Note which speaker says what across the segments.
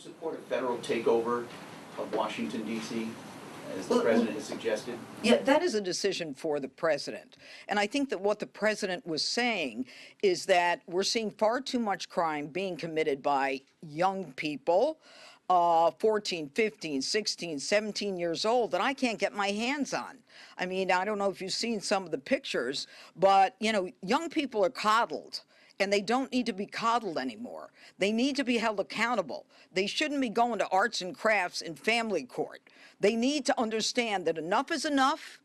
Speaker 1: support a federal takeover of Washington, D.C., as the president has suggested?
Speaker 2: Yeah, that is a decision for the president. And I think that what the president was saying is that we're seeing far too much crime being committed by young people, 14, 15, 16, 17 years old, that I can't get my hands on. I mean, I don't know if you've seen some of the pictures, but, you know, young people are coddled. And they don't need to be coddled anymore. They need to be held accountable. They shouldn't be going to arts and crafts in family court. They need to understand that enough is enough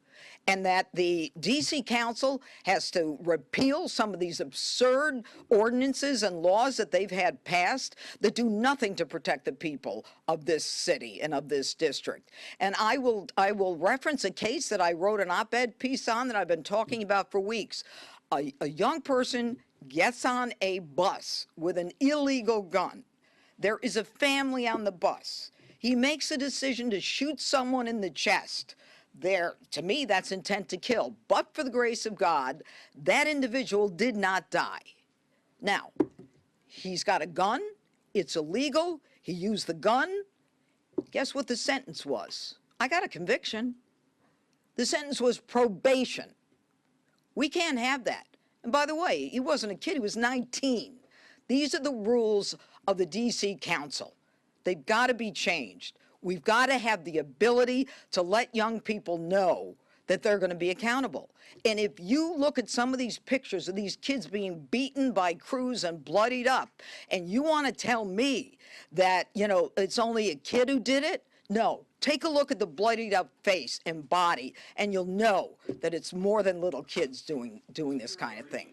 Speaker 2: and that the D.C. Council has to repeal some of these absurd ordinances and laws that they've had passed that do nothing to protect the people of this city and of this district. And I will reference a case that I wrote an op-ed piece on that I've been talking about for weeks. A young person gets on a bus with an illegal gun. There is a family on the bus. He makes a decision to shoot someone in the chest. To me, that's intent to kill. But for the grace of God, that individual did not die. Now, he's got a gun. It's illegal. He used the gun. Guess what the sentence was? I got a conviction. The sentence was probation. We can't have that. And by the way, he wasn't a kid, he was 19. These are the rules of the D.C. Council. They've got to be changed. We've got to have the ability to let young people know that they're going to be accountable. And if you look at some of these pictures of these kids being beaten by crews and bloodied up, and you want to tell me that, you know, it's only a kid who did it, no. Take a look at the bloodied up face and body, and you'll know that it's more than little kids doing this kind of thing.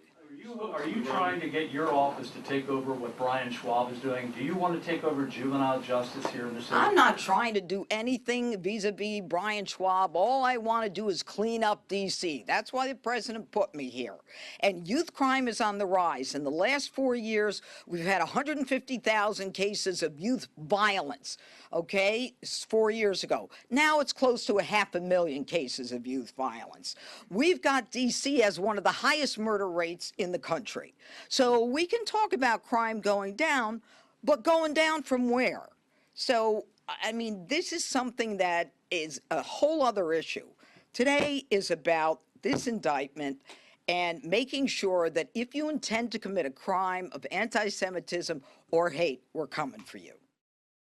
Speaker 3: Are you trying to get your office to take over what Brian Schwab is doing? Do you want to take over juvenile justice here in the city?
Speaker 2: I'm not trying to do anything vis-a-vis Brian Schwab. All I want to do is clean up D.C. That's why the president put me here. And youth crime is on the rise. In the last 4 years, we've had 150,000 cases of youth violence, okay, 4 years ago. Now it's close to 500,000 cases of youth violence. We've got D.C. as one of the highest murder rates in the country. So we can talk about crime going down, but going down from where? So, I mean, this is something that is a whole other issue. Today is about this indictment and making sure that if you intend to commit a crime of anti-Semitism or hate, we're coming for you.